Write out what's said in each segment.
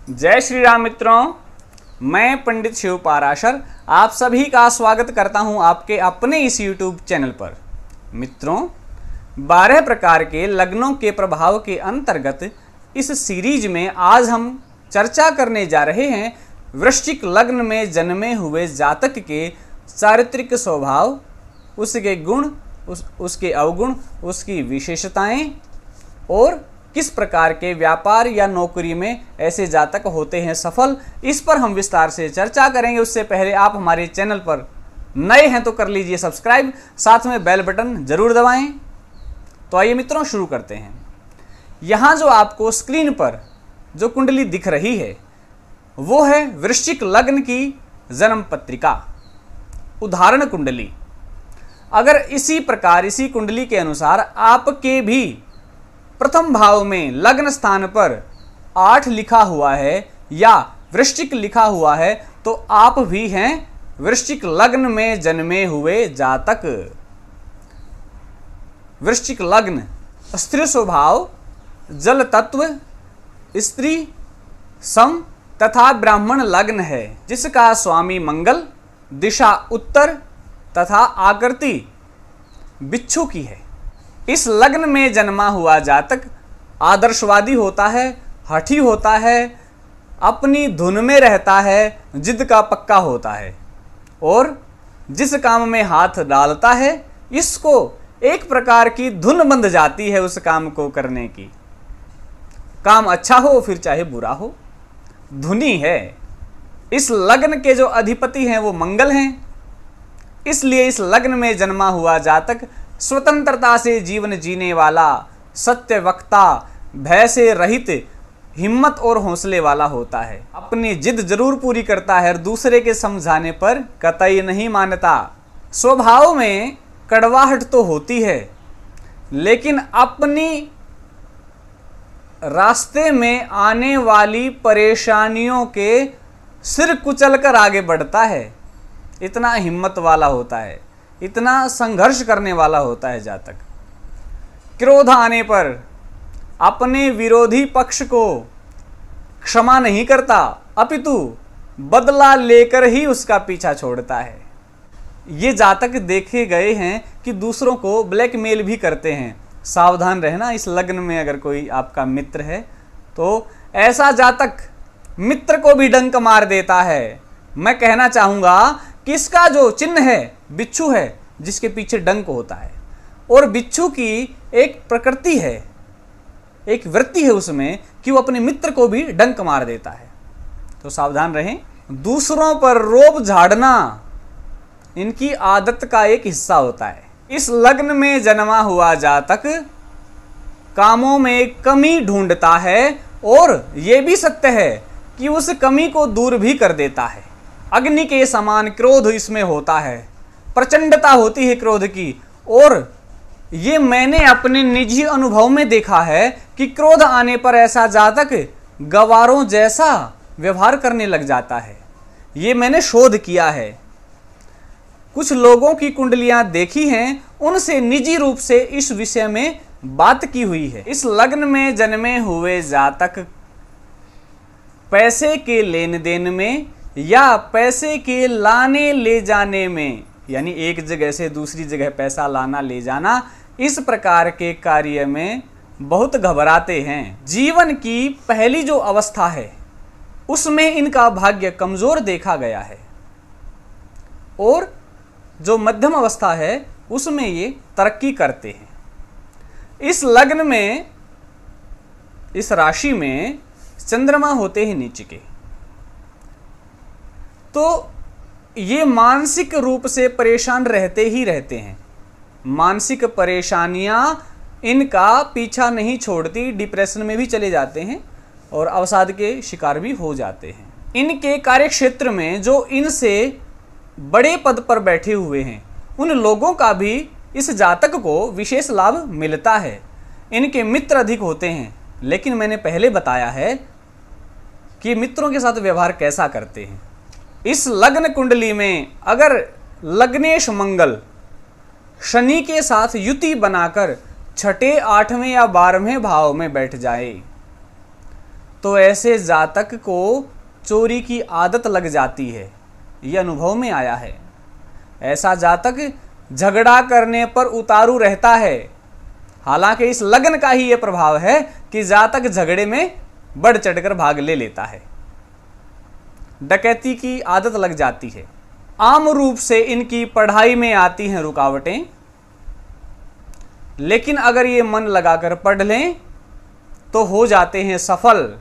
जय श्री राम मित्रों, मैं पंडित शिव पाराशर आप सभी का स्वागत करता हूं आपके अपने इस YouTube चैनल पर। मित्रों, 12 प्रकार के लग्नों के प्रभाव के अंतर्गत इस सीरीज में आज हम चर्चा करने जा रहे हैं वृश्चिक लग्न में जन्मे हुए जातक के चारित्रिक स्वभाव, उसके गुण, उसके अवगुण, उसकी विशेषताएं और किस प्रकार के व्यापार या नौकरी में ऐसे जातक होते हैं सफल। इस पर हम विस्तार से चर्चा करेंगे। उससे पहले आप हमारे चैनल पर नए हैं तो कर लीजिए सब्सक्राइब, साथ में बेल बटन जरूर दबाएं। तो आइए मित्रों शुरू करते हैं। यहाँ जो आपको स्क्रीन पर जो कुंडली दिख रही है वो है वृश्चिक लग्न की जन्म पत्रिका, उदाहरण कुंडली। अगर इसी प्रकार इसी कुंडली के अनुसार आपके भी प्रथम भाव में लग्न स्थान पर 8 लिखा हुआ है या वृश्चिक लिखा हुआ है तो आप भी हैं वृश्चिक लग्न में जन्मे हुए जातक। वृश्चिक लग्न स्त्री स्वभाव, जल तत्व, स्त्री सम तथा ब्राह्मण लग्न है, जिसका स्वामी मंगल, दिशा उत्तर तथा आकृति बिच्छू की है। इस लग्न में जन्मा हुआ जातक आदर्शवादी होता है, हठी होता है, अपनी धुन में रहता है, जिद का पक्का होता है और जिस काम में हाथ डालता है इसको एक प्रकार की धुन बंध जाती है उस काम को करने की। काम अच्छा हो फिर चाहे बुरा हो, धुनी है। इस लग्न के जो अधिपति हैं वो मंगल हैं, इसलिए इस लग्न में जन्मा हुआ जातक स्वतंत्रता से जीवन जीने वाला, सत्य वक्ता, भय से रहित, हिम्मत और हौसले वाला होता है। अपनी जिद जरूर पूरी करता है और दूसरे के समझाने पर कतई नहीं मानता। स्वभाव में कड़वाहट तो होती है लेकिन अपनी रास्ते में आने वाली परेशानियों के सिर कुचल कर आगे बढ़ता है। इतना हिम्मत वाला होता है, इतना संघर्ष करने वाला होता है जातक। क्रोध आने पर अपने विरोधी पक्ष को क्षमा नहीं करता, अपितु बदला लेकर ही उसका पीछा छोड़ता है। ये जातक देखे गए हैं कि दूसरों को ब्लैकमेल भी करते हैं। सावधान रहना, इस लग्न में अगर कोई आपका मित्र है तो ऐसा जातक मित्र को भी डंक मार देता है। मैं कहना चाहूँगा कि इसका जो चिन्ह है बिच्छू है, जिसके पीछे डंक होता है, और बिच्छू की एक प्रकृति है, एक वृत्ति है उसमें कि वो अपने मित्र को भी डंक मार देता है। तो सावधान रहें। दूसरों पर रोब झाड़ना इनकी आदत का एक हिस्सा होता है। इस लग्न में जन्मा हुआ जातक कामों में कमी ढूंढता है और ये भी सत्य है कि उस कमी को दूर भी कर देता है। अग्नि के समान क्रोध इसमें होता है, प्रचंडता होती है क्रोध की। और ये मैंने अपने निजी अनुभव में देखा है कि क्रोध आने पर ऐसा जातक गवारों जैसा व्यवहार करने लग जाता है। ये मैंने शोध किया है, कुछ लोगों की कुंडलियां देखी हैं, उनसे निजी रूप से इस विषय में बात की हुई है। इस लग्न में जन्मे हुए जातक पैसे के लेन देन में या पैसे के लाने ले जाने में, यानी एक जगह से दूसरी जगह पैसा लाना ले जाना, इस प्रकार के कार्य में बहुत घबराते हैं। जीवन की पहली जो अवस्था है उसमें इनका भाग्य कमजोर देखा गया है और जो मध्यम अवस्था है उसमें ये तरक्की करते हैं। इस लग्न में, इस राशि में चंद्रमा होते हैं नीच के, तो ये मानसिक रूप से परेशान रहते ही रहते हैं। मानसिक परेशानियां इनका पीछा नहीं छोड़ती, डिप्रेशन में भी चले जाते हैं और अवसाद के शिकार भी हो जाते हैं। इनके कार्यक्षेत्र में जो इनसे बड़े पद पर बैठे हुए हैं उन लोगों का भी इस जातक को विशेष लाभ मिलता है। इनके मित्र अधिक होते हैं, लेकिन मैंने पहले बताया है कि मित्रों के साथ व्यवहार कैसा करते हैं। इस लग्न कुंडली में अगर लग्नेश मंगल शनि के साथ युति बनाकर 6, 8वें या 12वें भाव में बैठ जाए तो ऐसे जातक को चोरी की आदत लग जाती है। यह अनुभव में आया है। ऐसा जातक झगड़ा करने पर उतारू रहता है। हालांकि इस लगन का ही यह प्रभाव है कि जातक झगड़े में बढ़ चढ़कर भाग ले लेता है। डकैती की आदत लग जाती है। आम रूप से इनकी पढ़ाई में आती हैं रुकावटें, लेकिन अगर ये मन लगाकर पढ़ लें तो हो जाते हैं सफल।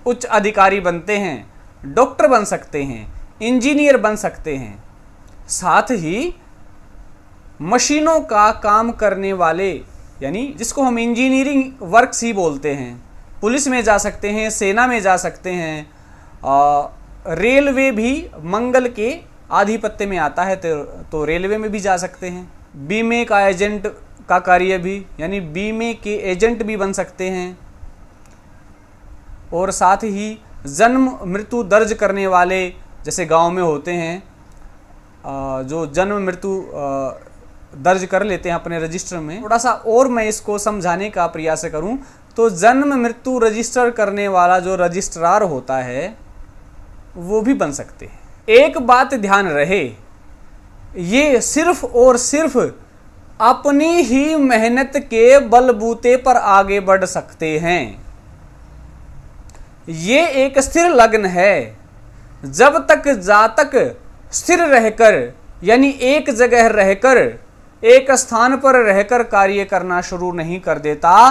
उच्च अधिकारी बनते हैं, डॉक्टर बन सकते हैं, इंजीनियर बन सकते हैं। साथ ही मशीनों का काम करने वाले, यानी जिसको हम इंजीनियरिंग वर्क्स ही बोलते हैं, पुलिस में जा सकते हैं, सेना में जा सकते हैं, रेलवे भी मंगल के आधिपत्य में आता है तो रेलवे में भी जा सकते हैं। बीमे का एजेंट का कार्य भी, यानी बीमे के एजेंट भी बन सकते हैं। और साथ ही जन्म मृत्यु दर्ज करने वाले, जैसे गांव में होते हैं जो जन्म मृत्यु दर्ज कर लेते हैं अपने रजिस्टर में। थोड़ा सा और मैं इसको समझाने का प्रयास करूं तो जन्म मृत्यु रजिस्टर करने वाला जो रजिस्ट्रार होता है वो भी बन सकते हैं। एक बात ध्यान रहे, ये सिर्फ और सिर्फ अपनी ही मेहनत के बलबूते पर आगे बढ़ सकते हैं। ये एक स्थिर लगन है। जब तक जातक स्थिर रहकर, यानी एक जगह रहकर, एक स्थान पर रहकर कार्य करना शुरू नहीं कर देता,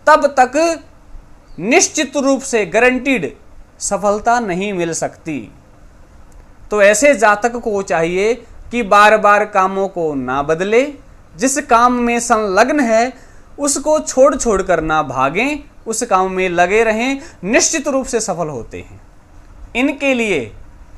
तब तक निश्चित रूप से गारंटीड सफलता नहीं मिल सकती। तो ऐसे जातक को चाहिए कि बार बार कामों को ना बदले, जिस काम में संलग्न है उसको छोड़ छोड़ कर ना भागें, उस काम में लगे रहें, निश्चित रूप से सफल होते हैं। इनके लिए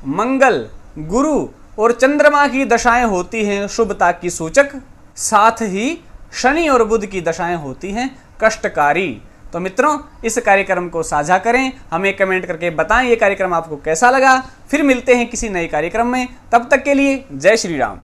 मंगल, गुरु और चंद्रमा की दशाएं होती हैं शुभता की सूचक। साथ ही शनि और बुध की दशाएं होती हैं कष्टकारी। तो मित्रों, इस कार्यक्रम को साझा करें, हमें कमेंट करके बताएं ये कार्यक्रम आपको कैसा लगा। फिर मिलते हैं किसी नए कार्यक्रम में, तब तक के लिए जय श्री राम।